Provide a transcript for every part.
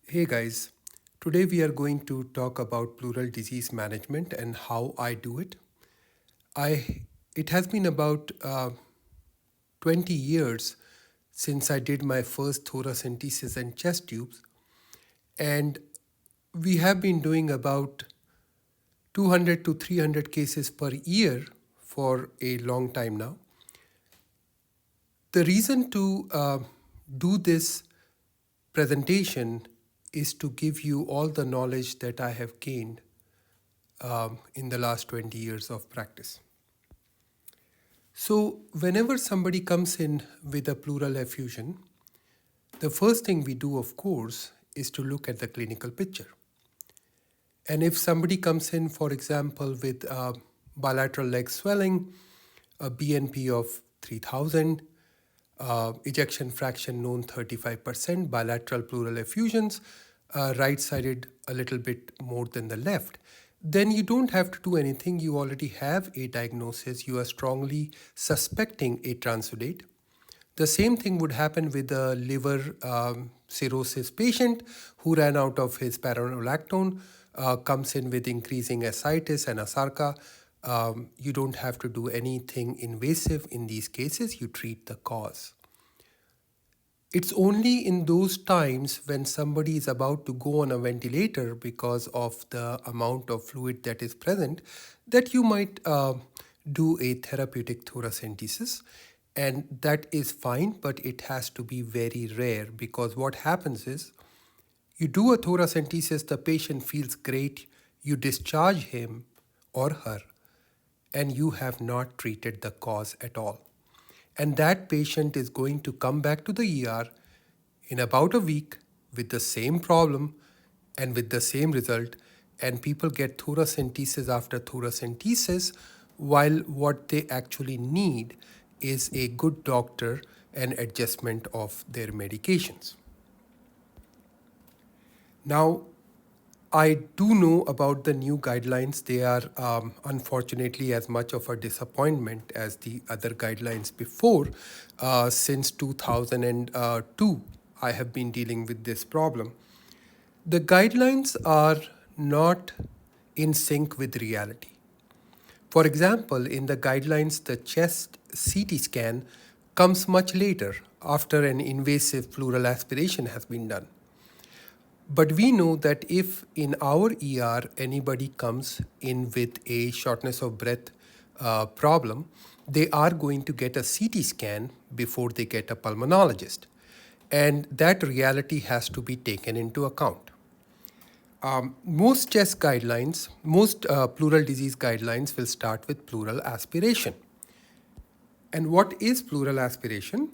Hey guys, today we are going to talk about pleural disease management and how I do it. I it has been about 20 years since I did my first thoracentesis and chest tubes, and we have been doing about 200 to 300 cases per year for a long time now. The reason to do this presentation is to give you all the knowledge that I have gained in the last 20 years of practice. So, whenever somebody comes in with a pleural effusion, the first thing we do, of course, is to look at the clinical picture. And if somebody comes in, for example, with bilateral leg swelling, a BNP of 3000, ejection fraction known 35%, bilateral pleural effusions, right sided a little bit more than the left, then you don't have to do anything. You already have a diagnosis. You are strongly suspecting a transudate. The same thing would happen with a liver cirrhosis patient who ran out of his spironolactone, comes in with increasing ascites and asarca. You don't have to do anything invasive in these cases. You treat the cause. It's only in those times when somebody is about to go on a ventilator because of the amount of fluid that is present that you might do a therapeutic thoracentesis. And that is fine, but it has to be very rare because what happens is you do a thoracentesis, the patient feels great, you discharge him or her, and you have not treated the cause at all. And that patient is going to come back to the ER in about a week with the same problem and with the same result. And people get thoracentesis after thoracentesis, while what they actually need is a good doctor and adjustment of their medications. Now, I do know about the new guidelines. They are unfortunately as much of a disappointment as the other guidelines before. Since 2002, I have been dealing with this problem. The guidelines are not in sync with reality. For example, in the guidelines, the chest CT scan comes much later after an invasive pleural aspiration has been done. But we know that if in our ER anybody comes in with a shortness of breath problem, they are going to get a CT scan before they get a pulmonologist. And that reality has to be taken into account. Most chest guidelines, most pleural disease guidelines will start with pleural aspiration. And what is pleural aspiration?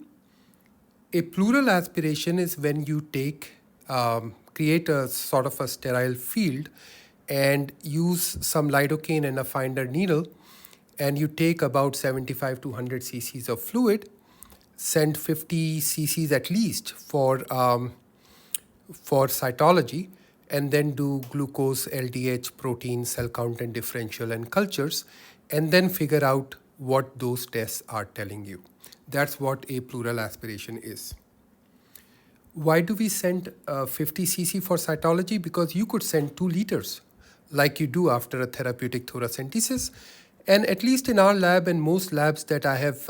A pleural aspiration is when you create a sort of a sterile field and use some lidocaine and a finder needle, and you take about 75 to 100 cc's of fluid, send 50 cc's at least for cytology, and then do glucose, LDH, protein, cell count and differential and cultures, and then figure out what those tests are telling you. That's what a pleural aspiration is. Why do we send 50 cc for cytology? Because you could send 2 liters like you do after a therapeutic thoracentesis. And at least in our lab and most labs that I have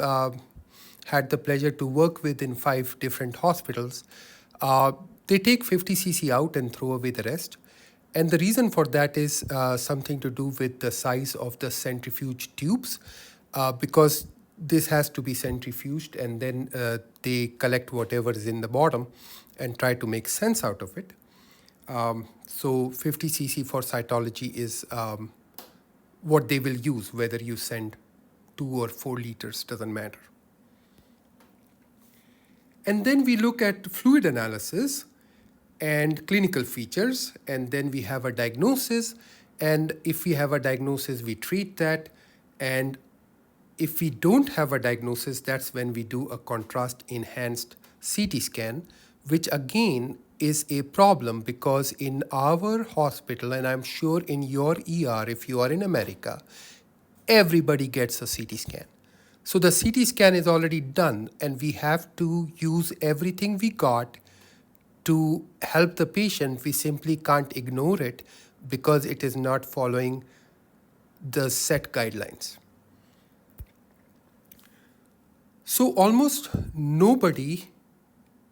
had the pleasure to work with in 5 different hospitals, they take 50 cc out and throw away the rest. And the reason for that is something to do with the size of the centrifuge tubes, because this has to be centrifuged and then they collect whatever is in the bottom and try to make sense out of it. So 50 cc for cytology is what they will use, whether you send 2 or 4 liters, doesn't matter. And then we look at fluid analysis and clinical features, and then we have a diagnosis. And if we have a diagnosis, we treat that. And if we don't have a diagnosis, that's when we do a contrast enhanced CT scan, which again is a problem because in our hospital, and I'm sure in your ER, if you are in America, everybody gets a CT scan. So the CT scan is already done, and we have to use everything we got to help the patient, we simply can't ignore it because it is not following the set guidelines. So almost nobody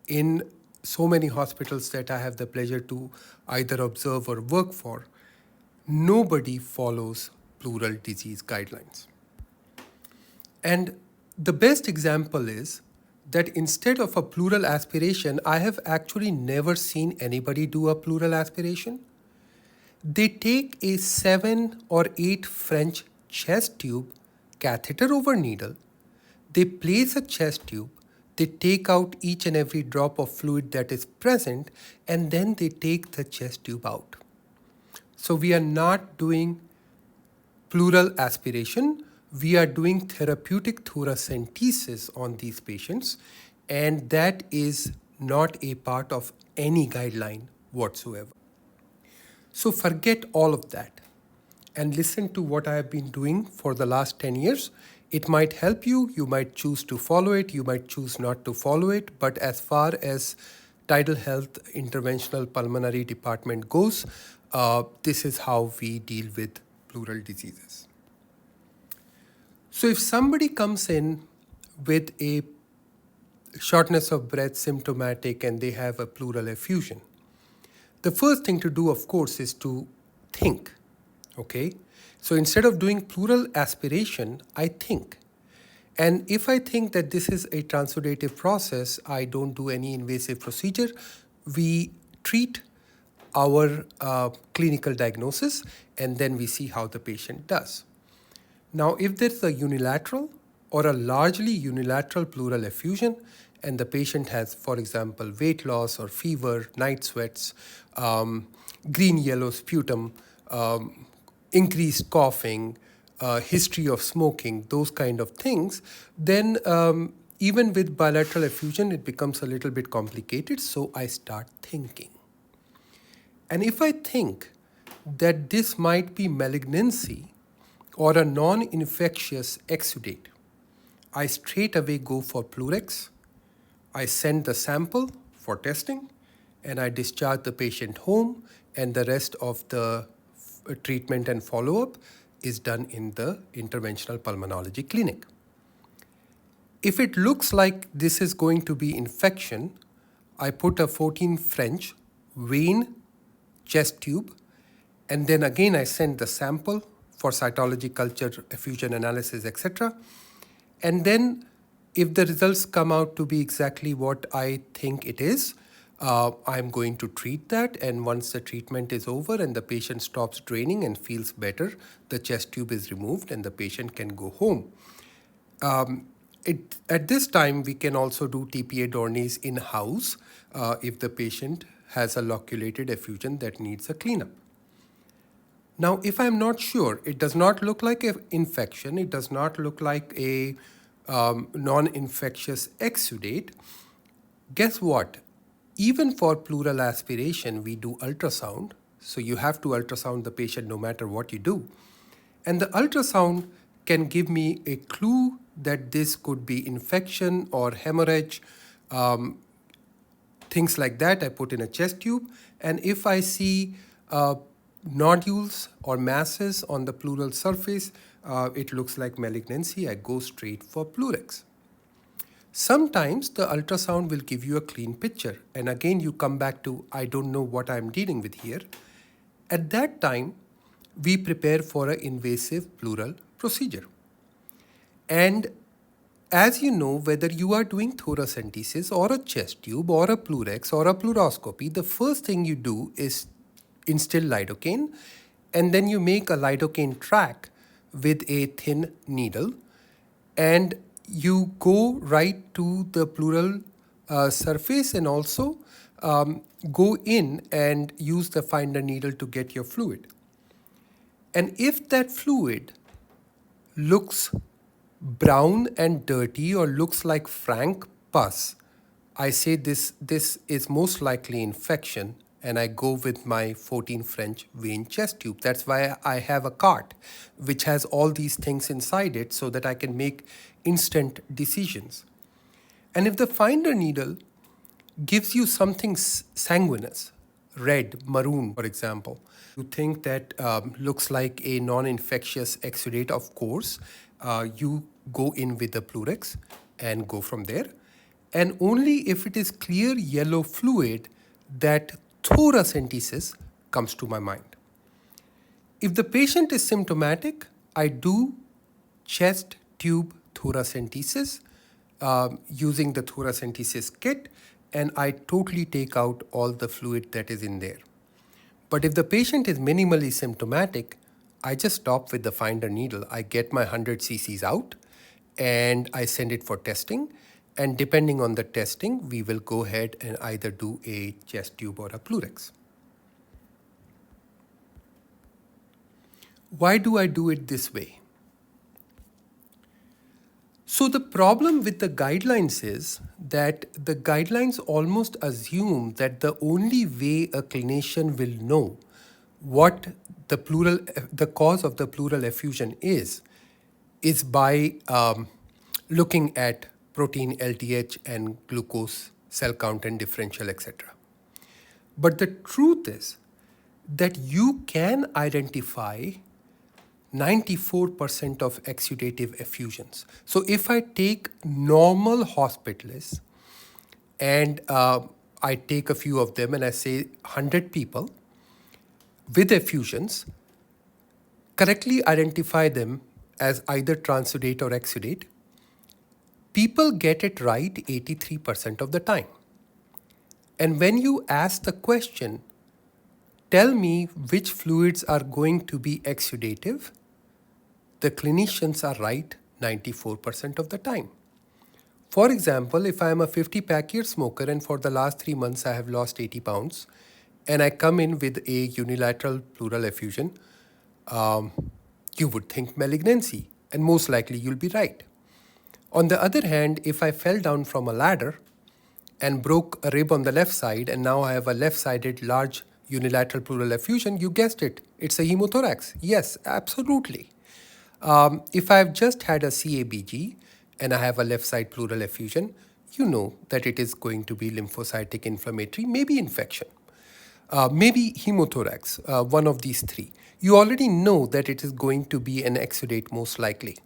in so many hospitals that I have the pleasure to either observe or work for, nobody follows pleural disease guidelines. And the best example is that instead of a pleural aspiration, I have actually never seen anybody do a pleural aspiration. They take a 7 or 8 French chest tube, catheter over needle, they place a chest tube, they take out each and every drop of fluid that is present, and then they take the chest tube out. So we are not doing pleural aspiration, we are doing therapeutic thoracentesis on these patients, and that is not a part of any guideline whatsoever. So forget all of that and listen to what I have been doing for the last 10 years. It might help you, you might choose to follow it, you might choose not to follow it, but as far as Tidal Health Interventional Pulmonary Department goes, this is how we deal with pleural diseases. So if somebody comes in with a shortness of breath symptomatic and they have a pleural effusion, the first thing to do, of course, is to think, okay? So instead of doing pleural aspiration, I think. And if I think that this is a transudative process, I don't do any invasive procedure. We treat our clinical diagnosis and then we see how the patient does. Now, if there's a unilateral or a largely unilateral pleural effusion and the patient has, for example, weight loss or fever, night sweats, green-yellow sputum, increased coughing, history of smoking, those kind of things, then even with bilateral effusion, it becomes a little bit complicated, so I start thinking. And if I think that this might be malignancy or a non-infectious exudate, I straight away go for Pleurex, I send the sample for testing, and I discharge the patient home, and the rest of the treatment and follow-up is done in the interventional pulmonology clinic. If it looks like this is going to be infection, I put a 14 French vein chest tube, and then again I send the sample for cytology, culture, effusion analysis, etc. And then if the results come out to be exactly what I think it is, I'm going to treat that, and once the treatment is over and the patient stops draining and feels better, the chest tube is removed and the patient can go home. At this time, we can also do TPA Dornies in-house if the patient has a loculated effusion that needs a cleanup. Now, if I'm not sure, it does not look like an infection, it does not look like a non-infectious exudate, guess what? Even for pleural aspiration, we do ultrasound. So you have to ultrasound the patient no matter what you do. And the ultrasound can give me a clue that this could be infection or hemorrhage, things like that. I put in a chest tube. And if I see nodules or masses on the pleural surface, it looks like malignancy, I go straight for Pleurex. Sometimes the ultrasound will give you a clean picture, and again you come back to, I don't know what I'm dealing with here. At that time, we prepare for an invasive pleural procedure. And as you know, whether you are doing thoracentesis or a chest tube or a Pleurex or a pleuroscopy, the first thing you do is instill lidocaine, and then you make a lidocaine track with a thin needle, and you go right to the pleural surface and also go in and use the finder needle to get your fluid. And if that fluid looks brown and dirty or looks like frank pus, I say this is most likely infection, and I go with my 14 French vein chest tube. That's why I have a cart which has all these things inside it so that I can make instant decisions. And if the finder needle gives you something sanguinous, red, maroon, for example. You think that looks like a non-infectious exudate, of course. You go in with the Plurex and go from there. And only if it is clear yellow fluid that thoracentesis comes to my mind. If the patient is symptomatic, I do chest tube thoracentesis using the thoracentesis kit, and I totally take out all the fluid that is in there. But if the patient is minimally symptomatic, I just stop with the finder needle. I get my 100 cc's out and I send it for testing. And depending on the testing, we will go ahead and either do a chest tube or a Plurex. Why do I do it this way? So the problem with the guidelines is that the guidelines almost assume that the only way a clinician will know what the cause of the pleural effusion is by looking at protein LDH and glucose, cell count and differential, etc. But the truth is that you can identify 94% of exudative effusions. So if I take normal hospitalists and I take a few of them and I say 100 people with effusions, correctly identify them as either transudate or exudate, people get it right 83% of the time. And when you ask the question, tell me which fluids are going to be exudative, the clinicians are right 94% of the time. For example, if I am a 50-pack-year smoker and for the last 3 months I have lost 80 pounds and I come in with a unilateral pleural effusion, you would think malignancy, and most likely you'll be right. On the other hand, if I fell down from a ladder and broke a rib on the left side and now I have a left-sided large unilateral pleural effusion, you guessed it, it's a hemothorax. Yes, absolutely. If I've just had a CABG and I have a left side pleural effusion, you know that it is going to be lymphocytic inflammatory, maybe infection, maybe hemothorax, one of these three. You already know that it is going to be an exudate most likely.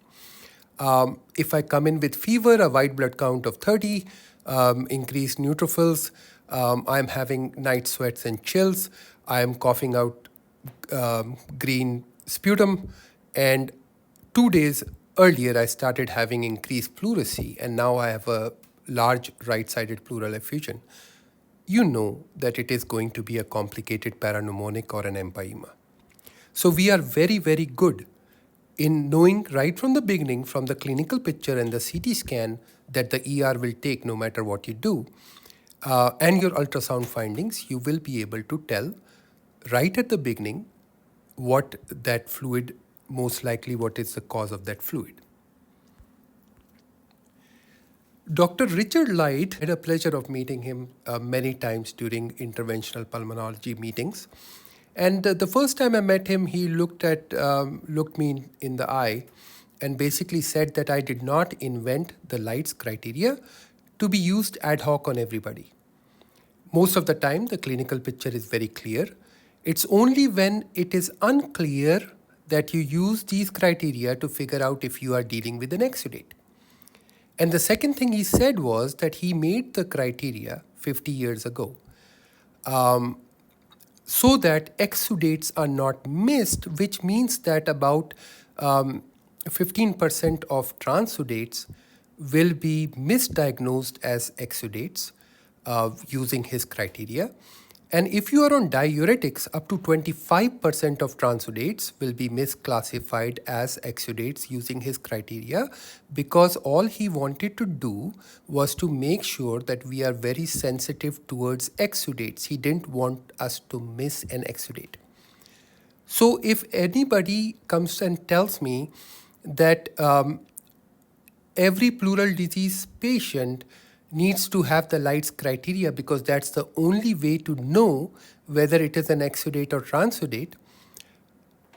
If I come in with fever, a white blood count of 30, increased neutrophils, I'm having night sweats and chills, I'm coughing out green sputum, and 2 days earlier, I started having increased pleurisy, and now I have a large right-sided pleural effusion. You know that it is going to be a complicated parapneumonic or an empyema. So we are very, very good in knowing right from the beginning, from the clinical picture and the CT scan, that the ER will take no matter what you do. And your ultrasound findings, you will be able to tell right at the beginning what that fluid, most likely what is the cause of that fluid. Dr. Richard Light, had a pleasure of meeting him many times during interventional pulmonology meetings. And the first time I met him, he looked me in the eye and basically said that I did not invent the Light's criteria to be used ad hoc on everybody. Most of the time, the clinical picture is very clear. It's only when it is unclear that you use these criteria to figure out if you are dealing with an exudate. And the second thing he said was that he made the criteria 50 years ago so that exudates are not missed, which means that about 15% of transudates will be misdiagnosed as exudates using his criteria. And if you are on diuretics, up to 25% of transudates will be misclassified as exudates using his criteria, because all he wanted to do was to make sure that we are very sensitive towards exudates. He didn't want us to miss an exudate. So if anybody comes and tells me that every pleural disease patient needs to have the Light's criteria because that's the only way to know whether it is an exudate or transudate,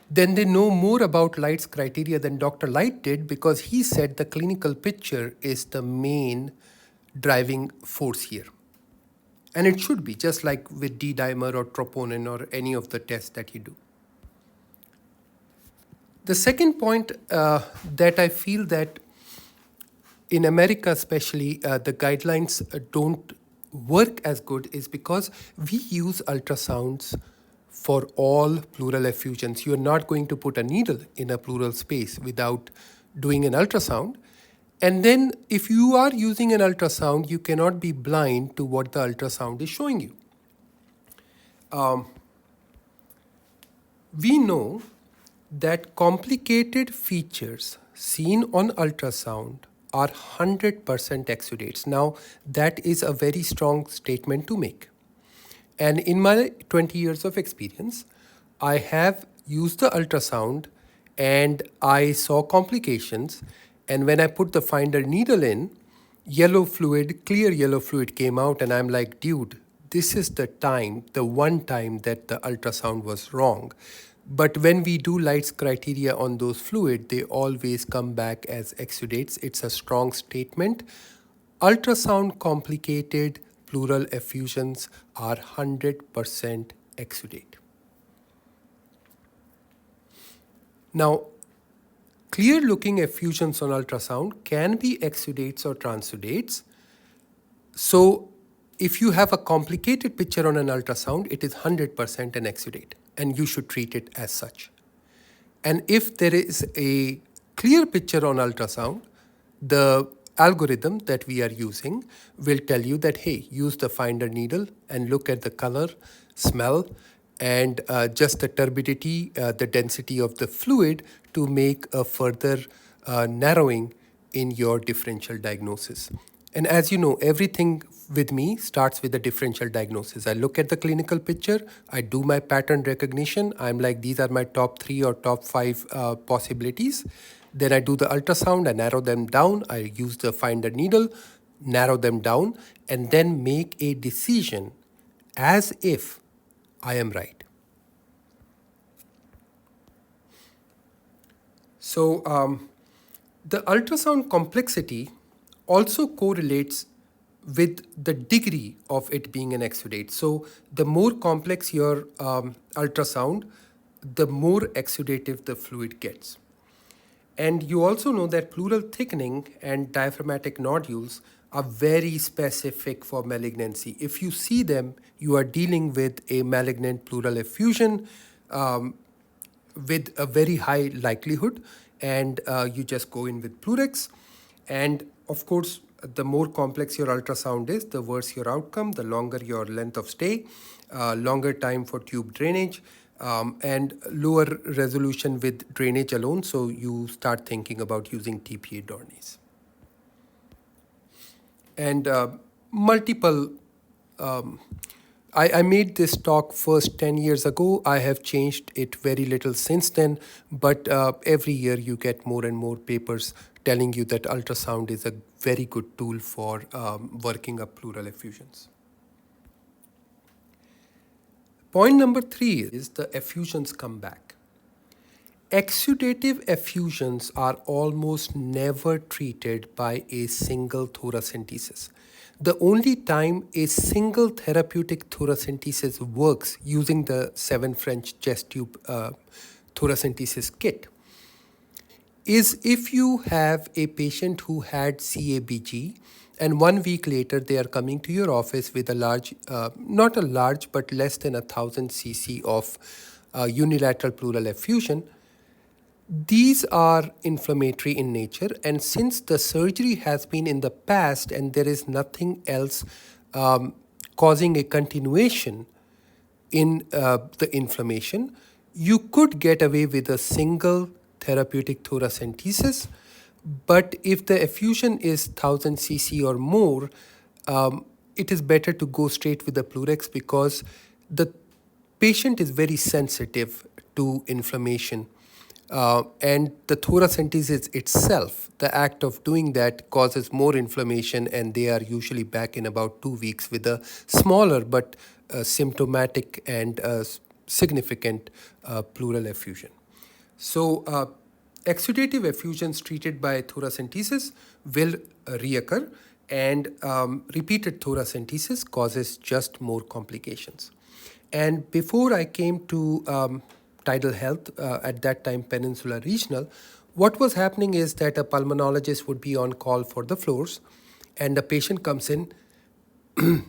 then they know more about Light's criteria than Dr. Light did, because he said the clinical picture is the main driving force here. And it should be, just like with D-dimer or troponin or any of the tests that you do. The second point that I feel that in America especially, the guidelines don't work as good is because we use ultrasounds for all pleural effusions. You're not going to put a needle in a pleural space without doing an ultrasound. And then if you are using an ultrasound, you cannot be blind to what the ultrasound is showing you. We know that complicated features seen on ultrasound are 100% exudates. Now, that is a very strong statement to make. And in my 20 years of experience, I have used the ultrasound and I saw complications. And when I put the finder needle in, yellow fluid, clear yellow fluid came out, and I'm like, dude, this is the one time that the ultrasound was wrong. But when we do Light's criteria on those fluid, they always come back as exudates. It's a strong statement. Ultrasound complicated pleural effusions are 100% exudate. Now, clear looking effusions on ultrasound can be exudates or transudates. So if you have a complicated picture on an ultrasound, it is 100% an exudate, and you should treat it as such. And if there is a clear picture on ultrasound, the algorithm that we are using will tell you that, hey, use the finder needle and look at the color, smell, and just the turbidity, the density of the fluid to make a further narrowing in your differential diagnosis. And as you know, everything with me starts with a differential diagnosis. I look at the clinical picture, I do my pattern recognition. I'm like, these are my top 3 or top 5 possibilities. Then I do the ultrasound, I narrow them down, I use the finder needle, narrow them down, and then make a decision as if I am right. So the ultrasound complexity also correlates with the degree of it being an exudate. So the more complex your ultrasound, the more exudative the fluid gets. And you also know that pleural thickening and diaphragmatic nodules are very specific for malignancy. If you see them, you are dealing with a malignant pleural effusion with a very high likelihood, and you just go in with Plurex. And of course, the more complex your ultrasound is, the worse your outcome, the longer your length of stay, longer time for tube drainage, and lower resolution with drainage alone. So you start thinking about using TPA Dornies. And multiple I made this talk first 10 years ago. I have changed it very little since then, but every year you get more and more papers telling you that ultrasound is a very good tool for working up pleural effusions. Point number 3 is the effusions come back. Exudative effusions are almost never treated by a single thoracentesis. The only time a single therapeutic thoracentesis works using the 7 French chest tube thoracentesis kit is if you have a patient who had CABG and 1 week later they are coming to your office with a large, not a large, but less than 1,000 cc of unilateral pleural effusion. These are inflammatory in nature, and since the surgery has been in the past and there is nothing else causing a continuation in the inflammation, you could get away with a single therapeutic thoracentesis. But if the effusion is 1,000 cc or more, it is better to go straight with the Plurex because the patient is very sensitive to inflammation. And the thoracentesis itself, the act of doing that causes more inflammation, and they are usually back in about 2 weeks with a smaller but symptomatic and significant pleural effusion. So exudative effusions treated by thoracentesis will reoccur, And repeated thoracentesis causes just more complications. And before I came to Tidal Health, at that time Peninsula Regional, what was happening is that a pulmonologist would be on call for the floors, and the patient comes in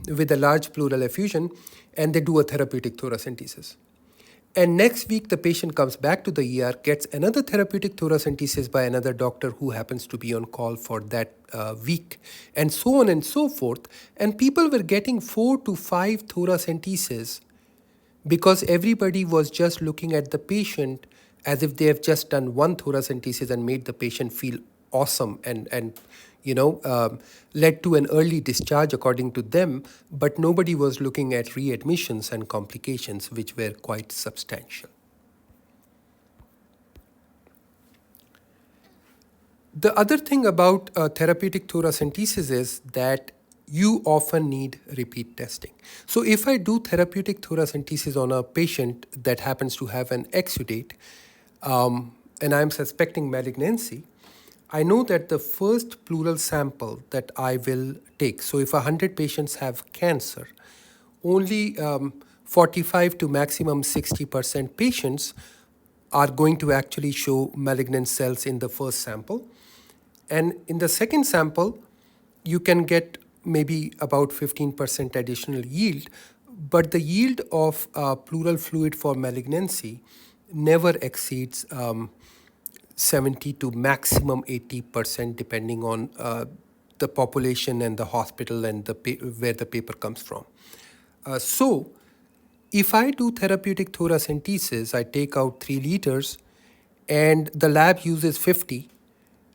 with a large pleural effusion, and they do a therapeutic thoracentesis. And next week, the patient comes back to the ER, gets another therapeutic thoracentesis by another doctor who happens to be on call for that week, and so on and so forth. And people were getting 4 to 5 thoracentesis because everybody was just looking at the patient as if they have just done one thoracentesis and made the patient feel awesome and led to an early discharge according to them, but nobody was looking at readmissions and complications which were quite substantial. The other thing about therapeutic thoracentesis is that you often need repeat testing. So if I do therapeutic thoracentesis on a patient that happens to have an exudate, and I'm suspecting malignancy, I know that the first pleural sample that I will take, so if 100 patients have cancer, only 45 to maximum 60% patients are going to actually show malignant cells in the first sample. And in the second sample, you can get maybe about 15% additional yield, but the yield of pleural fluid for malignancy never exceeds 70 to maximum 80%, depending on the population and the hospital and where the paper comes from. So if I do therapeutic thoracentesis, I take out 3 liters and the lab uses 50.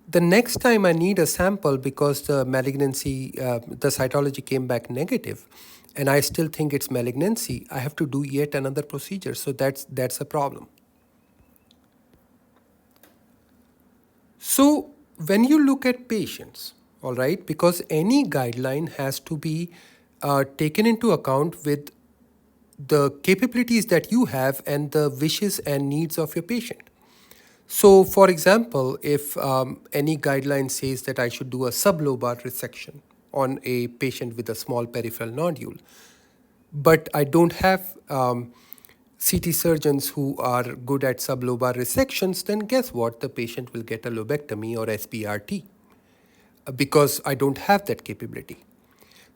The next time I need a sample because the malignancy, the cytology came back negative, and I still think it's malignancy, I have to do yet another procedure. So that's a problem. So when you look at patients, all right, because any guideline has to be taken into account with the capabilities that you have and the wishes and needs of your patient. So, for example, if any guideline says that I should do a sublobar resection on a patient with a small peripheral nodule, but I don't have CT surgeons who are good at sublobar resections, then guess what? The patient will get a lobectomy or SBRT because I don't have that capability.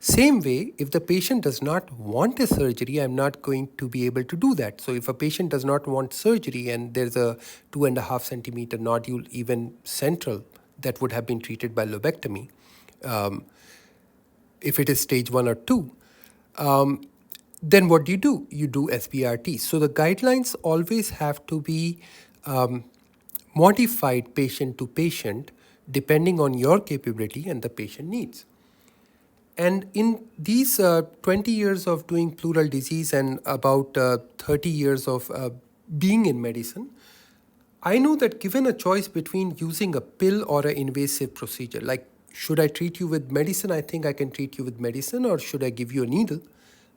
Same way, if the patient does not want a surgery, I'm not going to be able to do that. So if a patient does not want surgery and there's a 2.5 centimeter nodule, even central, that would have been treated by lobectomy, if it is stage 1 or 2, then what do? You do SBRT. So the guidelines always have to be modified patient to patient depending on your capability and the patient needs. And in these 20 years of doing pleural disease and about 30 years of being in medicine, I know that given a choice between using a pill or an invasive procedure, like should I treat you with medicine? I think I can treat you with medicine, or should I give you a needle?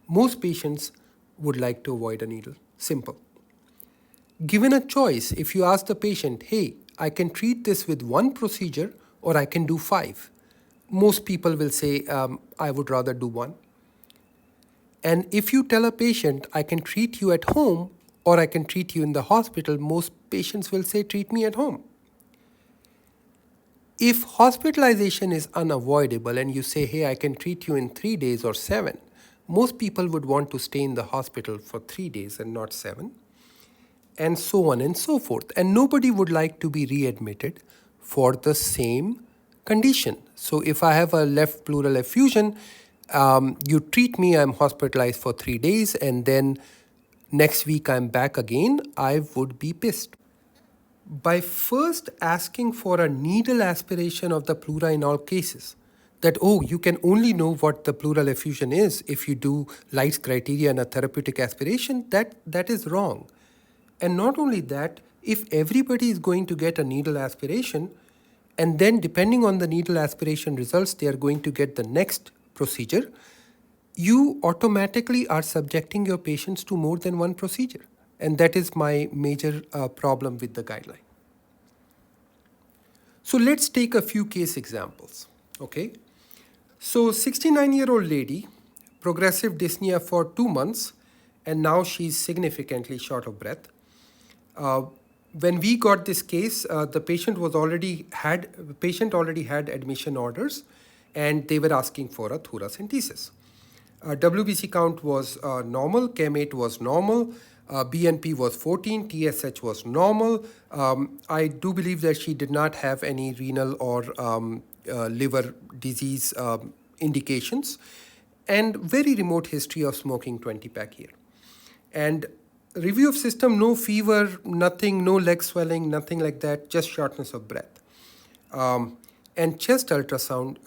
Most patients would like to avoid a needle. Simple. Given a choice, if you ask the patient, hey, I can treat this with 1 procedure or I can do 5. Most people will say, I would rather do 1. And if you tell a patient, I can treat you at home or I can treat you in the hospital, most patients will say, treat me at home. If hospitalization is unavoidable and you say, hey, I can treat you in 3 days or 7, most people would want to stay in the hospital for 3 days and not 7, and so on and so forth. And nobody would like to be readmitted for the same condition. So if I have a left pleural effusion, you treat me, I'm hospitalized for 3 days, and then next week I'm back again, I would be pissed. By first asking for a needle aspiration of the pleura in all cases, that, oh, you can only know what the pleural effusion is if you do Light's criteria and a therapeutic aspiration, that is wrong. And not only that, if everybody is going to get a needle aspiration, and then depending on the needle aspiration results, they are going to get the next procedure, you automatically are subjecting your patients to more than 1 procedure. And that is my major problem with the guideline. So let's take a few case examples, okay? So 69-year-old lady, progressive dyspnea for 2 months, and now she's significantly short of breath. Uh, when we got this case, the patient already had admission orders, and they were asking for a thoracentesis. WBC count was normal, CAM8 was normal, BNP was 14, TSH was normal. I do believe that she did not have any renal or liver disease indications, and very remote history of smoking 20 pack year. And review of system, no fever, nothing, no leg swelling, nothing like that, just shortness of breath. And chest ultrasound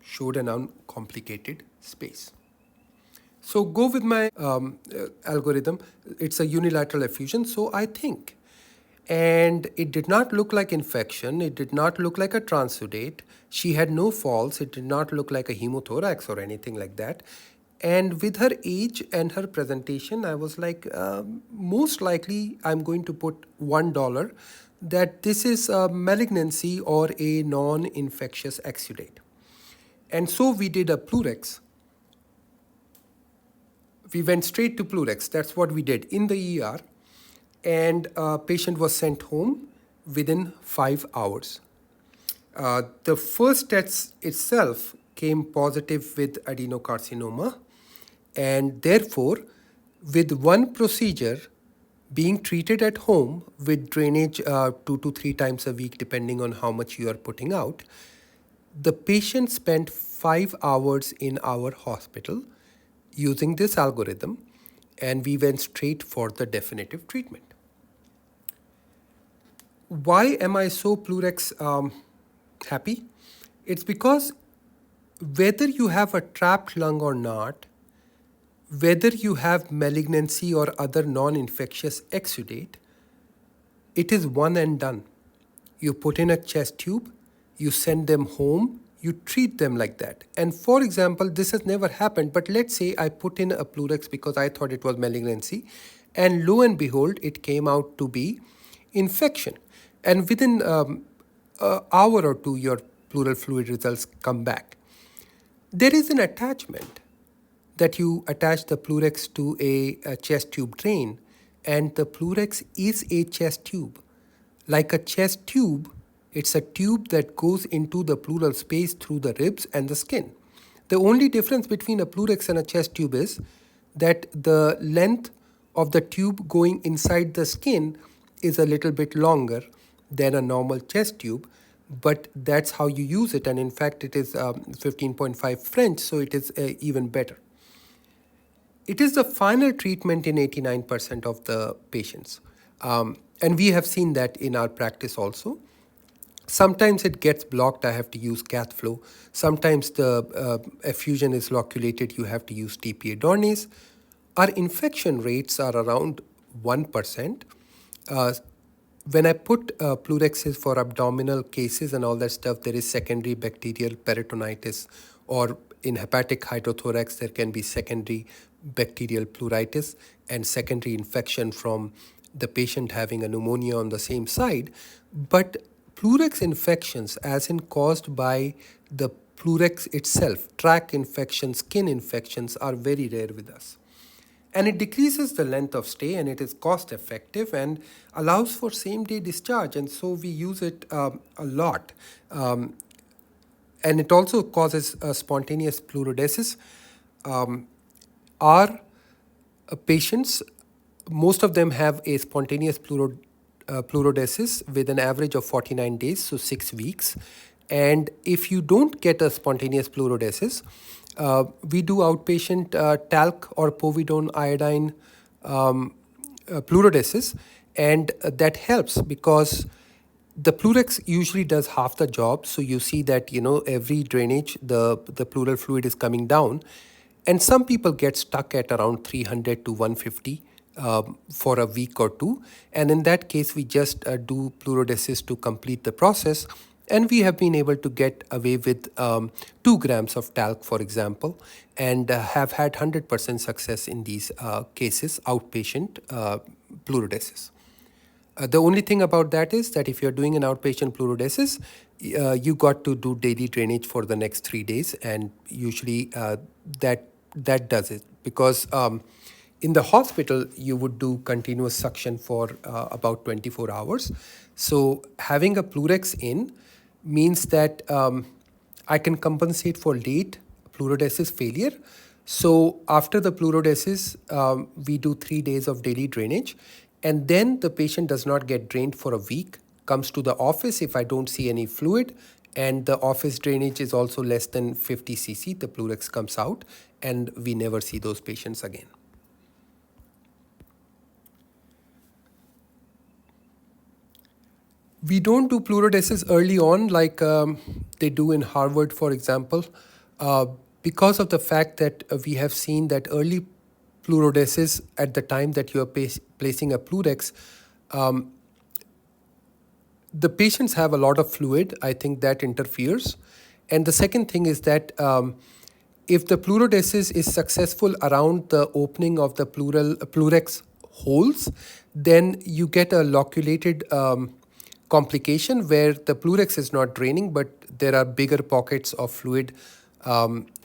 showed an uncomplicated space. So go with my algorithm. It's a unilateral effusion, so I think. And it did not look like infection. It did not look like a transudate. She had no falls. It did not look like a hemothorax or anything like that. And with her age and her presentation, I was like, most likely I'm going to put $1 that this is a malignancy or a non-infectious exudate. And so we did a Plurex. We went straight to Plurex. That's what we did in the ER. And patient was sent home within 5 hours. The first test itself came positive with adenocarcinoma, and therefore, with one procedure being treated at home with drainage 2 to 3 times a week, depending on how much you are putting out, the patient spent 5 hours in our hospital using this algorithm, and we went straight for the definitive treatment. Why am I so Plurex happy? It's because whether you have a trapped lung or not, whether you have malignancy or other non-infectious exudate, it is one and done. You put in a chest tube, you send them home, you treat them like that. And for example, this has never happened, but let's say I put in a Plurex because I thought it was malignancy, and lo and behold, it came out to be infection. And within an hour or two, your pleural fluid results come back. There is an attachment that you attach the Plurex to a chest tube drain, and the Plurex is a chest tube. Like a chest tube, it's a tube that goes into the pleural space through the ribs and the skin. The only difference between a Plurex and a chest tube is that the length of the tube going inside the skin is a little bit longer than a normal chest tube, but that's how you use it. And in fact, it is 15.5 French, so it is even better. It is the final treatment in 89% of the patients. And we have seen that in our practice also. Sometimes it gets blocked, I have to use cath flow. Sometimes the effusion is loculated, you have to use TPA Dornase. Our infection rates are around 1%. When I put Plurexes for abdominal cases and all that stuff, there is secondary bacterial peritonitis, or in hepatic hydrothorax, there can be secondary bacterial pleuritis and secondary infection from the patient having a pneumonia on the same side. But Plurex infections, as in caused by the Plurex itself, tract infections, skin infections, are very rare with us. And it decreases the length of stay, and it is cost effective and allows for same day discharge. And so we use it a lot. And it also causes spontaneous pleurodesis. Our patients, most of them have a spontaneous pleurodesis with an average of 49 days, so 6 weeks. And if you don't get a spontaneous pleurodesis, we do outpatient talc or povidone iodine pleurodesis, and that helps because the Plurex usually does half the job. So you see that, every drainage, the pleural fluid is coming down. And some people get stuck at around 300 to 150 for a week or two. And in that case, we just do pleurodesis to complete the process. And we have been able to get away with 2 grams of talc, for example, and have had 100% success in these cases, outpatient pleurodesis. The only thing about that is that if you're doing an outpatient pleurodesis, you got to do daily drainage for the next 3 days, and usually that does it, because in the hospital you would do continuous suction for about 24 hours. So having a Plurex in means that I can compensate for late pleurodesis failure. So after the pleurodesis, we do 3 days of daily drainage, and then the patient does not get drained for a week, comes to the office if I don't see any fluid, and the office drainage is also less than 50 cc, the Plurex comes out, and we never see those patients again. We don't do pleurodesis early on like they do in Harvard, for example, uh, because of the fact that we have seen that early pleurodesis at the time that you are placing a Plurex, the patients have a lot of fluid. I think that interferes. And the second thing is that if the pleurodesis is successful around the opening of the Plurex holes, then you get a loculated complication where the Plurex is not draining, but there are bigger pockets of fluid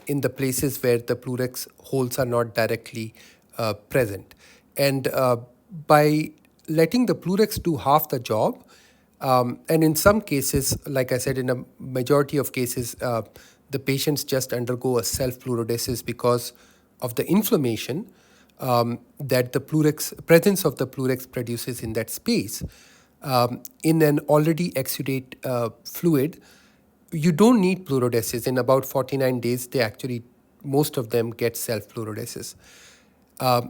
in the places where the Plurex holes are not directly present. And by letting the Plurex do half the job, and in some cases, like I said, in a majority of cases, the patients just undergo a self-pleurodesis because of the inflammation that the presence of the Plurex produces in that space. In an already exudate fluid, you don't need pleurodesis. In about 49 days, most of them get self-pleurodesis.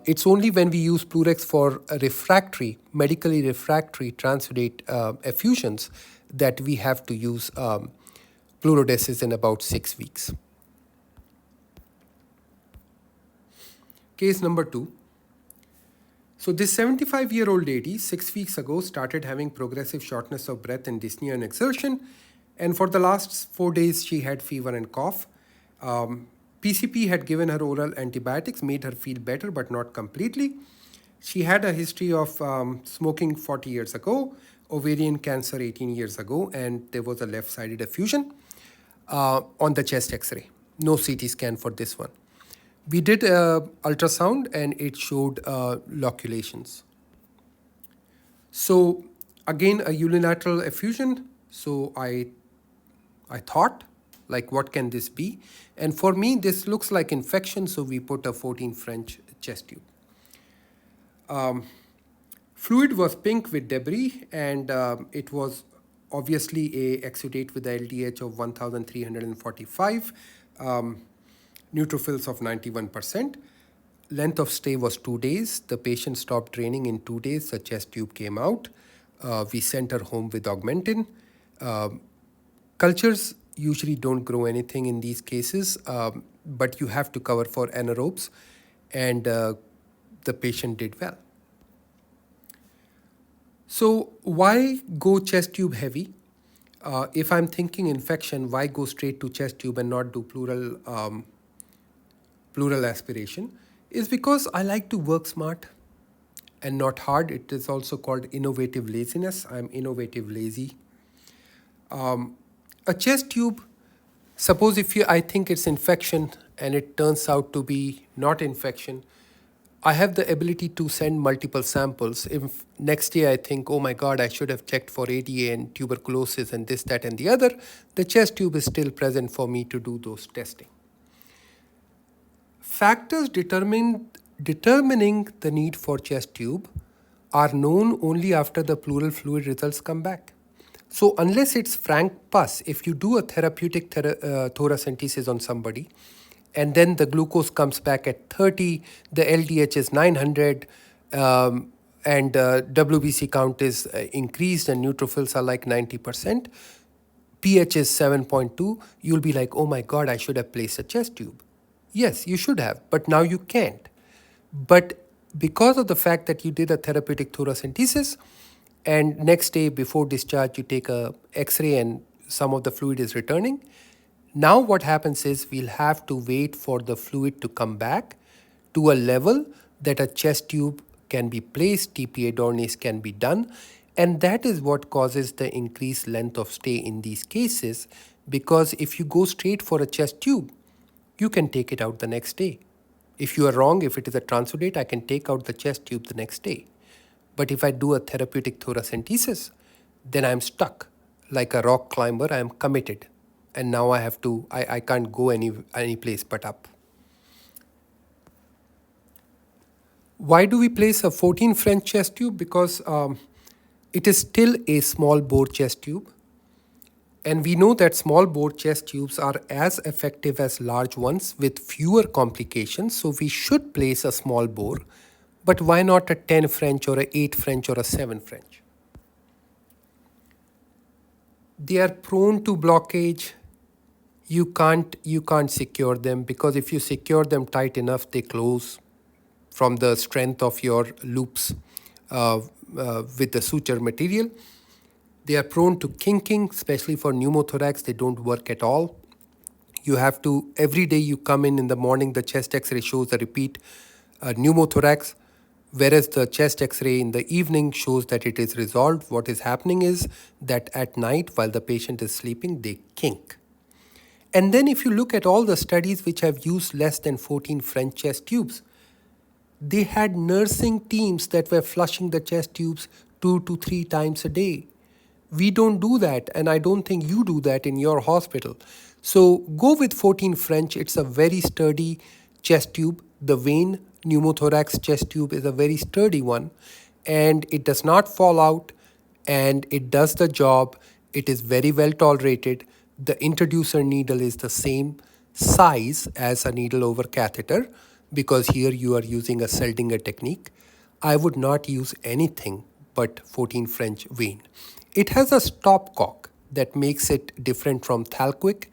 It's only when we use Plurex for medically refractory transudate effusions that we have to use pleurodesis in about 6 weeks. Case number 2. So this 75-year-old lady 6 weeks ago started having progressive shortness of breath and dyspnea and exertion, and for the last 4 days she had fever and cough. PCP had given her oral antibiotics, made her feel better but not completely. She had a history of smoking 40 years ago, ovarian cancer 18 years ago, and there was a left-sided effusion on the chest X-ray. No CT scan for this one. We did ultrasound and it showed loculations. So again, a unilateral effusion. So I thought, like, what can this be? And for me, this looks like infection, so we put a 14 French chest tube. Fluid was pink with debris, and it was obviously a exudate with a LDH of 1,345, neutrophils of 91%. Length of stay was 2 days. The patient stopped draining in 2 days. The chest tube came out. We sent her home with augmentin. Cultures usually don't grow anything in these cases, but you have to cover for anaerobes, and the patient did well. So why go chest tube heavy? If I'm thinking infection, why go straight to chest tube and not do pleural aspiration? Is because I like to work smart and not hard. It is also called innovative laziness. I'm innovative lazy. A chest tube, suppose I think it's infection and it turns out to be not infection, I have the ability to send multiple samples. If next day I think, oh my God, I should have checked for ADA and tuberculosis and this, that, and the other, the chest tube is still present for me to do those testing. Factors determining the need for chest tube are known only after the pleural fluid results come back. So unless it's frank pus, if you do a therapeutic thoracentesis on somebody, and then the glucose comes back at 30, the LDH is 900, and WBC count is increased and neutrophils are like 90%, pH is 7.2, you'll be like, oh my God, I should have placed a chest tube. Yes, you should have, but now you can't. But because of the fact that you did a therapeutic thoracentesis, and next day before discharge you take a X-ray and some of the fluid is returning, now what happens is we'll have to wait for the fluid to come back to a level that a chest tube can be placed, TPA Dornies can be done, And that is what causes the increased length of stay in these cases, because if you go straight for a chest tube, you can take it out the next day. If you are wrong, if it is a transudate, I can take out the chest tube the next day. But if I do a therapeutic thoracentesis, then I'm stuck. Like a rock climber, I am committed. And now I can't go any place but up. Why do we place a 14 French chest tube? Because it is still a small bore chest tube. And we know that small bore chest tubes are as effective as large ones with fewer complications. So we should place a small bore. But why not a 10 French or a 8 French or a 7 French? They are prone to blockage. You can't secure them, because if you secure them tight enough, they close from the strength of your loops with the suture material. They are prone to kinking, especially for pneumothorax. They don't work at all. You have to, every day you come in the morning, the chest x-ray shows a repeat pneumothorax, whereas the chest x-ray in the evening shows that it is resolved. What is happening is that at night, while the patient is sleeping, they kink. And then if you look at all the studies which have used less than 14 French chest tubes, they had nursing teams that were flushing the chest tubes 2 to 3 times a day. We don't do that, and I don't think you do that in your hospital. So go with 14 French. It's a very sturdy chest tube. The vein pneumothorax chest tube is a very sturdy one, and it does not fall out, and it does the job. It is very well tolerated. The introducer needle is the same size as a needle over catheter, because here you are using a Seldinger technique. I would not use anything but 14 French vein. It has a stopcock that makes it different from Thalquic.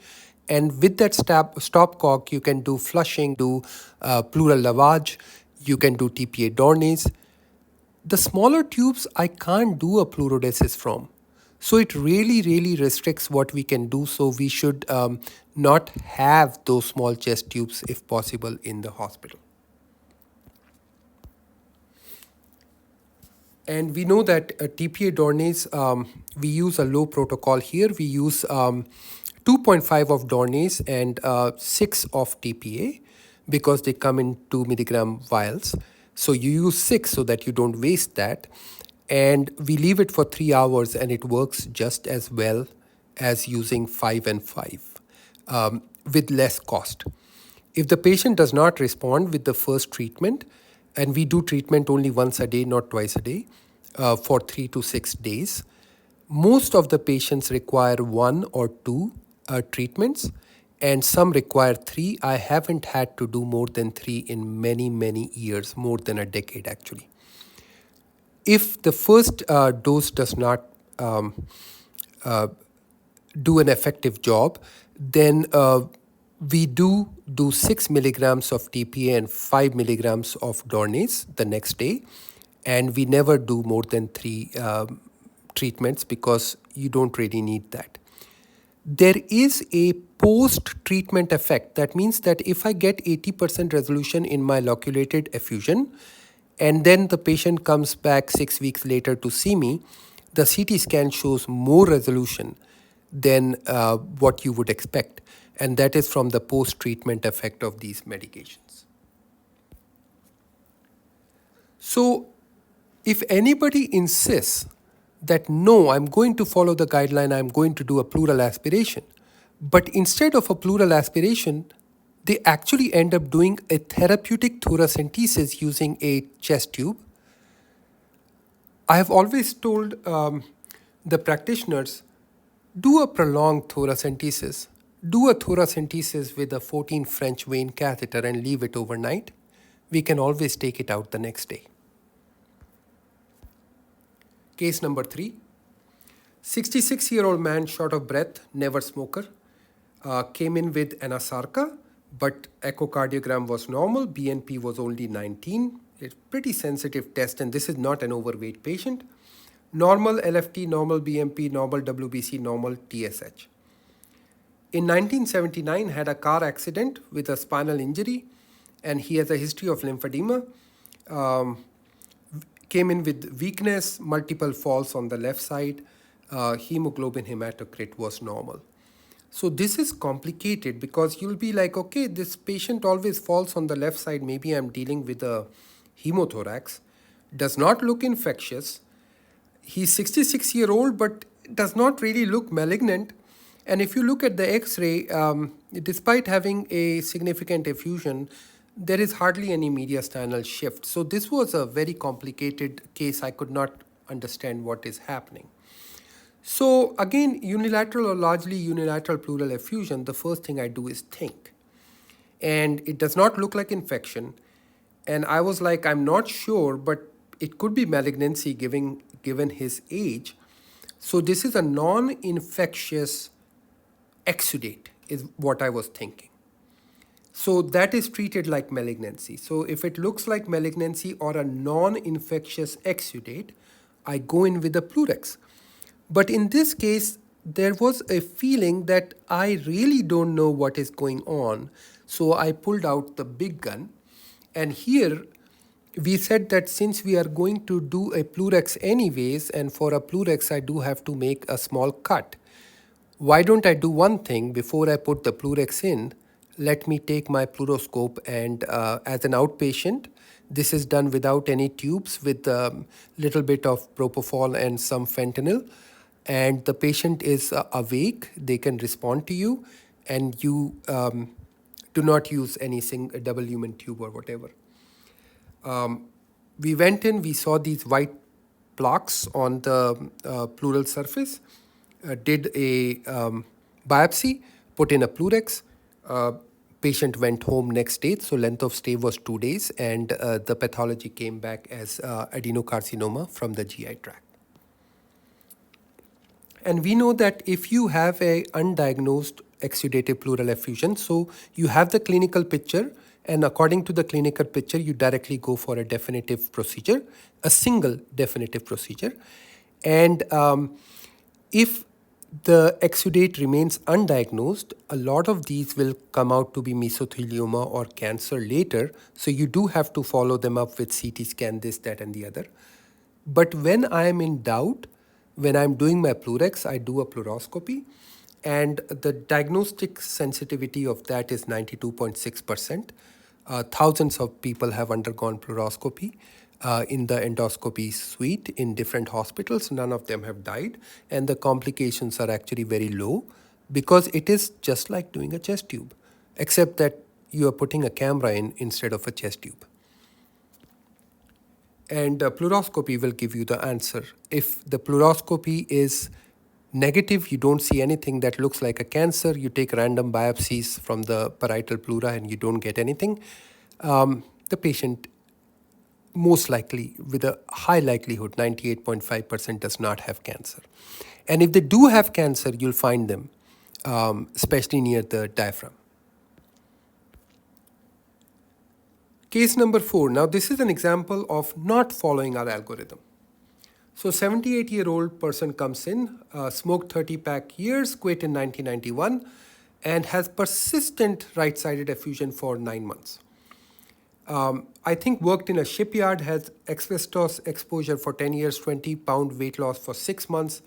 And with that stopcock, you can do flushing, do pleural lavage, you can do TPA Dornay's. The smaller tubes, I can't do a pleurodesis from. So it really, really restricts what we can do. So we should not have those small chest tubes if possible in the hospital. And we know that TPA Dornay's, we use a low protocol here. We use 2.5 of Dornay's and 6 of TPA, because they come in 2 milligram vials. So you use 6 so that you don't waste that. And we leave it for 3 hours, and it works just as well as using 5 and 5 with less cost. If the patient does not respond with the first treatment, and we do treatment only once a day, not twice a day, for 3 to 6 days, most of the patients require 1 or 2 treatments, and some require 3. I haven't had to do more than 3 in many, many years, more than a decade actually. If the first dose does not do an effective job, then we do 6 milligrams of TPA and 5 milligrams of Dornay's the next day. And we never do more than 3 treatments, because you don't really need that. There is a post-treatment effect. That means that if I get 80% resolution in my loculated effusion, and then the patient comes back 6 weeks later to see me, the CT scan shows more resolution than what you would expect. And that is from the post-treatment effect of these medications. So if anybody insists that no, I'm going to follow the guideline, I'm going to do a pleural aspiration, but instead of a pleural aspiration, they actually end up doing a therapeutic thoracentesis using a chest tube, I have always told the practitioners, do a prolonged thoracentesis. Do a thoracentesis with a 14 French vein catheter and leave it overnight. We can always take it out the next day. Case number 3. 66-year-old man, short of breath, never smoker, came in with anasarca, but echocardiogram was normal, BNP was only 19. It's pretty sensitive test, and this is not an overweight patient. Normal LFT, normal BMP, normal WBC, normal TSH. In 1979, had a car accident with a spinal injury, and he has a history of lymphedema. came in with weakness, multiple falls on the left side, hemoglobin hematocrit was normal. So this is complicated because you'll be like, okay, this patient always falls on the left side. Maybe I'm dealing with a hemothorax. Does not look infectious. He's 66-year-old, but does not really look malignant. And if you look at the X-ray, despite having a significant effusion, there is hardly any mediastinal shift. So this was a very complicated case. I could not understand what is happening. So again, unilateral or largely unilateral pleural effusion, the first thing I do is think. And it does not look like infection. And I was like, I'm not sure, but it could be malignancy given his age. So this is a non-infectious exudate is what I was thinking. So that is treated like malignancy. So if it looks like malignancy or a non-infectious exudate, I go in with a Pleurex. But in this case, there was a feeling that I really don't know what is going on. So I pulled out the big gun. And here we said that since we are going to do a Pleurex anyways, and for a Pleurex I do have to make a small cut. Why don't I do one thing before I put the Pleurex in? Let me take my pleuroscope and as an outpatient, this is done without any tubes with a little bit of propofol and some fentanyl. And the patient is awake, they can respond to you, and you do not use any double lumen tube or whatever. We went in, we saw these white plaques on the pleural surface, did a biopsy, put in a Pleurex. Patient went home next day, so length of stay was 2 days, and the pathology came back as adenocarcinoma from the GI tract. And we know that if you have a undiagnosed exudative pleural effusion, so you have the clinical picture, and according to the clinical picture, you directly go for a definitive procedure, a single definitive procedure. And if the exudate remains undiagnosed, a lot of these will come out to be mesothelioma or cancer later. So you do have to follow them up with CT scan, this, that, and the other. But when I am in doubt, when I'm doing my Pleurex, I do a pleuroscopy, and the diagnostic sensitivity of that is 92.6%. Thousands of people have undergone pleuroscopy in the endoscopy suite in different hospitals. None of them have died, and the complications are actually very low because it is just like doing a chest tube, except that you are putting a camera in instead of a chest tube. And pleuroscopy will give you the answer. If the pleuroscopy is negative, you don't see anything that looks like a cancer, you take random biopsies from the parietal pleura and you don't get anything, the patient most likely, with a high likelihood, 98.5%, does not have cancer. And if they do have cancer, you'll find them, especially near the diaphragm. Case number 4. Now, this is an example of not following our algorithm. So, 78-year-old person comes in, smoked 30-pack years, quit in 1991, and has persistent right-sided effusion for 9 months. I think worked in a shipyard, has asbestos exposure for 10 years, 20-pound weight loss for 6 months,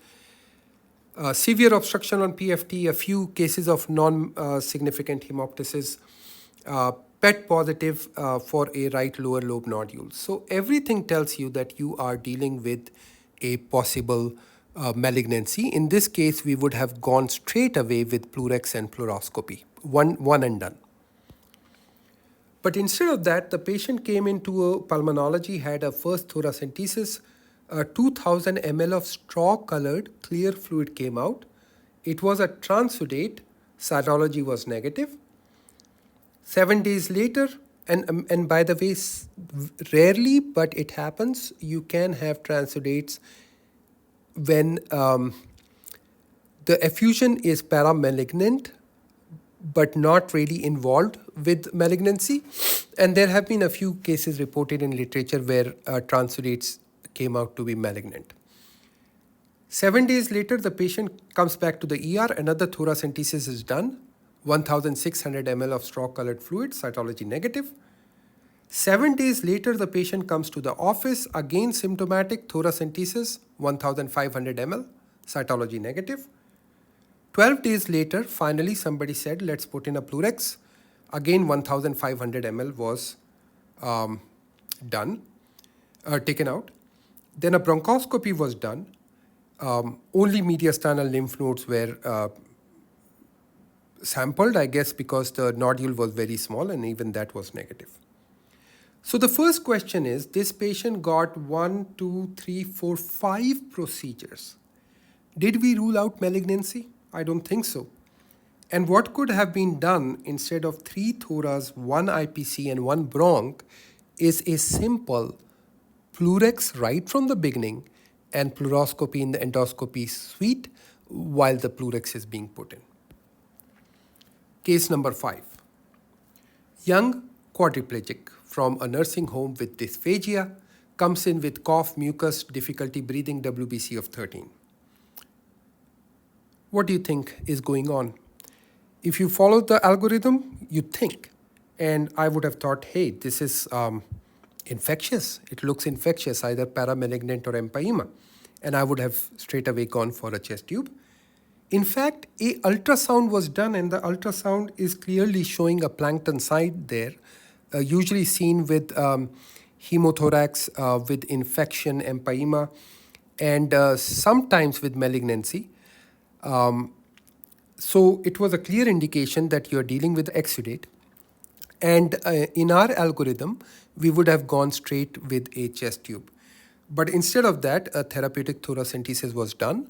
severe obstruction on PFT, a few cases of non-significant hemoptysis, PET positive for a right lower lobe nodule. So everything tells you that you are dealing with a possible malignancy. In this case, we would have gone straight away with Pleurex and pleuroscopy, one and done. But instead of that, the patient came into a pulmonology, had a first thoracentesis, 2000 ml of straw-colored clear fluid came out. It was a transudate, cytology was negative. 7 days later, and by the way, rarely, but it happens, you can have transudates when the effusion is paramalignant, but not really involved with malignancy. And there have been a few cases reported in literature where transudates came out to be malignant. 7 days later, the patient comes back to the ER, another thoracentesis is done, 1600 ml of straw-colored fluid, cytology negative. 7 days later, the patient comes to the office, again symptomatic, thoracentesis, 1500 ml, cytology negative. 12 days later, finally somebody said, let's put in a Plurex. Again, 1500 ml was taken out. Then a bronchoscopy was done. Only mediastinal lymph nodes were sampled, I guess, because the nodule was very small, and even that was negative. So the first question is, this patient got 1, 2, 3, 4, 5 procedures. Did we rule out malignancy? I don't think so. And what could have been done instead of 3 thoras, 1 IPC, and 1 bronch is a simple Plurex right from the beginning and pleuroscopy in the endoscopy suite while the Plurex is being put in. Case number 5. Young quadriplegic from a nursing home with dysphagia comes in with cough, mucus, difficulty breathing, WBC of 13. What do you think is going on? If you follow the algorithm, you think. And I would have thought, hey, this is infectious. It looks infectious, either paramalignant or empyema. And I would have straight away gone for a chest tube. In fact, a ultrasound was done, and the ultrasound is clearly showing a plankton site there, usually seen with hemothorax, with infection, empyema, and sometimes with malignancy. So it was a clear indication that you're dealing with exudate. And in our algorithm, we would have gone straight with a chest tube. But instead of that, a therapeutic thoracentesis was done.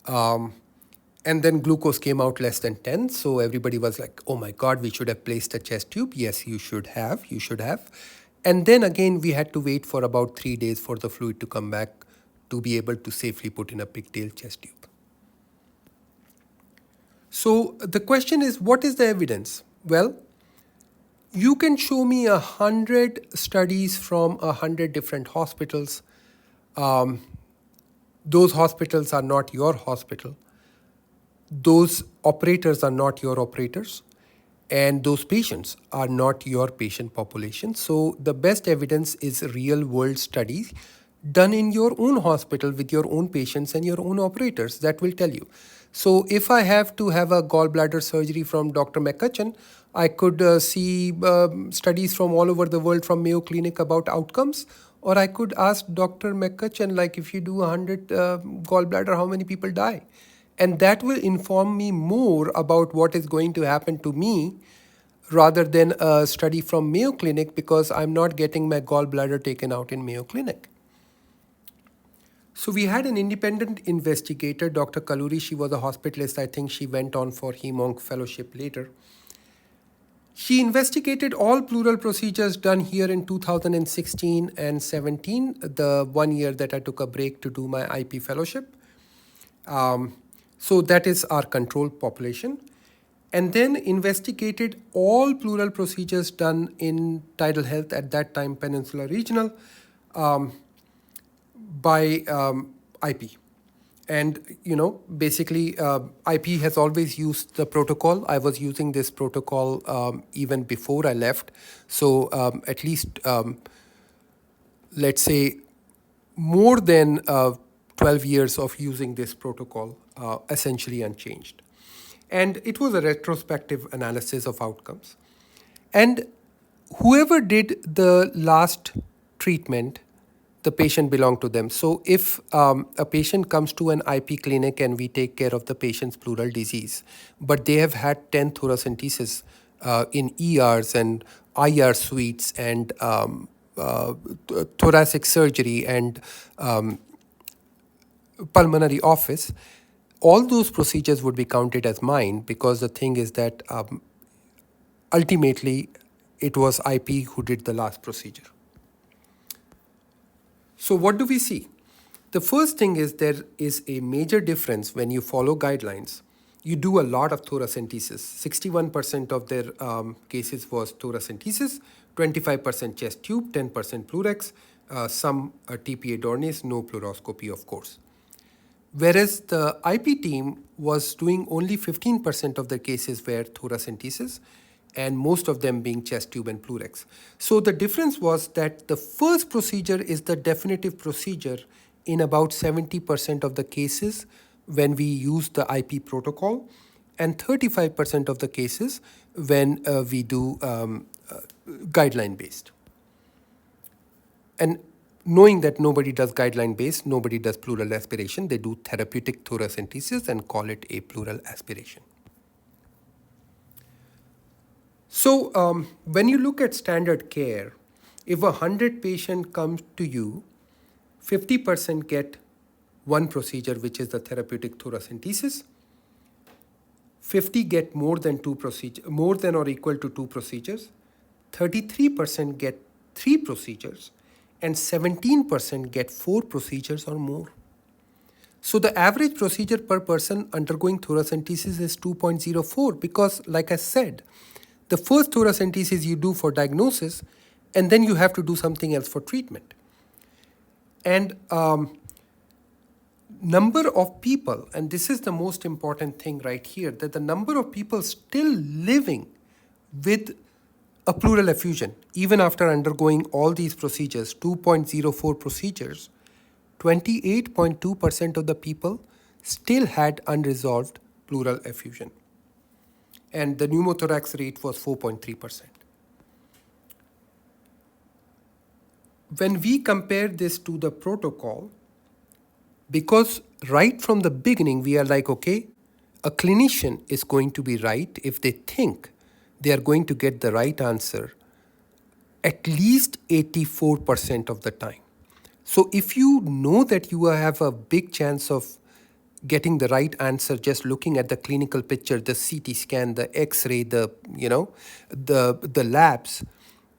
And then glucose came out less than 10. So everybody was like, oh my God, we should have placed a chest tube. Yes, you should have. You should have. And then again, we had to wait for about 3 days for the fluid to come back to be able to safely put in a pigtail chest tube. So the question is, what is the evidence? Well, you can show me 100 studies from 100 different hospitals. Those hospitals are not your hospital. Those operators are not your operators. And those patients are not your patient population. So the best evidence is real world studies done in your own hospital with your own patients and your own operators. That will tell you. So if I have to have a gallbladder surgery from Dr. McCutcheon, I could see studies from all over the world from Mayo Clinic about outcomes. Or I could ask Dr. McCutcheon, like, if you do 100 gallbladder, how many people die? And that will inform me more about what is going to happen to me rather than a study from Mayo Clinic, because I'm not getting my gallbladder taken out in Mayo Clinic. So we had an independent investigator, Dr. Kaluri. She was a hospitalist. I think she went on for Hem-Onc fellowship later. She investigated all pleural procedures done here in 2016 and 17, the 1 year that I took a break to do my IP fellowship. So that is our control population. And then investigated all pleural procedures done in Tidal Health, at that time Peninsula Regional, by IP. And, basically IP has always used the protocol. I was using this protocol even before I left. So at least, let's say, more than 12 years of using this protocol, essentially unchanged. And it was a retrospective analysis of outcomes. And whoever did the last treatment, the patient belonged to them. So if a patient comes to an IP clinic and we take care of the patient's pleural disease, but they have had 10 thoracentesis in ERs and IR suites and thoracic surgery and pulmonary office, all those procedures would be counted as mine, because the thing is that ultimately it was IP who did the last procedure. So what do we see? The first thing is there is a major difference when you follow guidelines. You do a lot of thoracentesis. 61% of their cases was thoracentesis, 25% chest tube, 10% Plurex, some TPA Dornies, no pleuroscopy, of course. Whereas the IP team was doing only 15% of the cases were thoracentesis, and most of them being chest tube and pleurax. So the difference was that the first procedure is the definitive procedure in about 70% of the cases when we use the IP protocol, and 35% of the cases when we do guideline based. And knowing that nobody does guideline based, nobody does pleural aspiration, they do therapeutic thoracentesis and call it a pleural aspiration. So when you look at standard care, if 100 patient comes to you, 50% get one procedure, which is the therapeutic thoracentesis. 50 get more than or equal to 2 procedures. 33% get 3 procedures, and 17% get 4 procedures or more. So the average procedure per person undergoing thoracentesis is 2.04 because, like I said, the first thoracentesis you do for diagnosis, and then you have to do something else for treatment. And number of people, and this is the most important thing right here, that the number of people still living with a pleural effusion, even after undergoing all these procedures, 2.04 procedures, 28.2% of the people still had unresolved pleural effusion. And the pneumothorax rate was 4.3%. When we compare this to the protocol, because right from the beginning, we are like, okay, a clinician is going to be right if they think they are going to get the right answer at least 84% of the time. So if you know that you have a big chance of getting the right answer just looking at the clinical picture, the CT scan, the X-ray, the labs,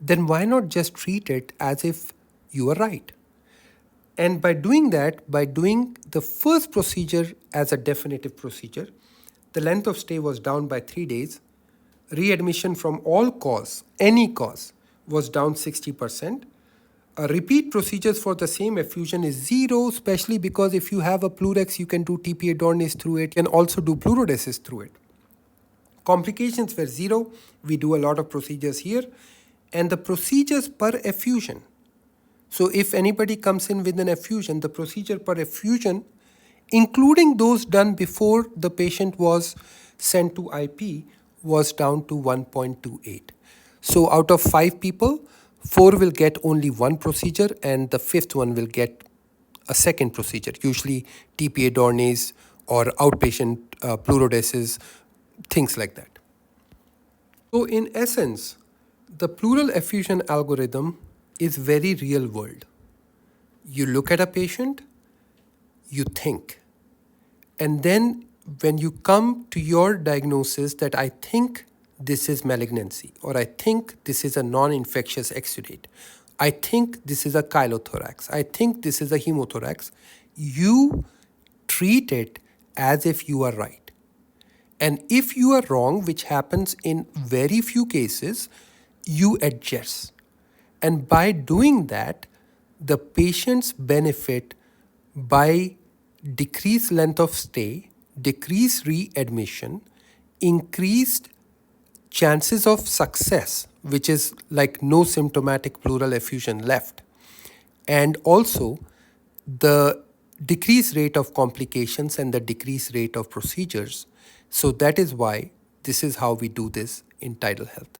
then why not just treat it as if you are right? And by doing that, by doing the first procedure as a definitive procedure, the length of stay was down by 3 days. Readmission from all cause, any cause, was down 60%. Repeat procedures for the same effusion is 0, especially because if you have a pleurax, you can do TPA Dornis through it, and also do pleurodesis through it. Complications were 0. We do a lot of procedures here. And the procedures per effusion. So if anybody comes in with an effusion, the procedure per effusion, including those done before the patient was sent to IP, was down to 1.28. So out of 5 people, 4 will get only one procedure, and the 5th one will get a second procedure, usually TPA Dornis or outpatient pleurodesis, things like that. So in essence, the pleural effusion algorithm is very real world. You look at a patient, you think, and then when you come to your diagnosis that I think this is malignancy, or I think this is a non-infectious exudate, I think this is a chylothorax, I think this is a hemothorax, you treat it as if you are right. And if you are wrong, which happens in very few cases, you adjust. And by doing that, the patients benefit by decreased length of stay, decreased readmission, increased chances of success, which is like no symptomatic pleural effusion left, and also the decreased rate of complications and the decreased rate of procedures. So that is why this is how we do this in Tidal Health.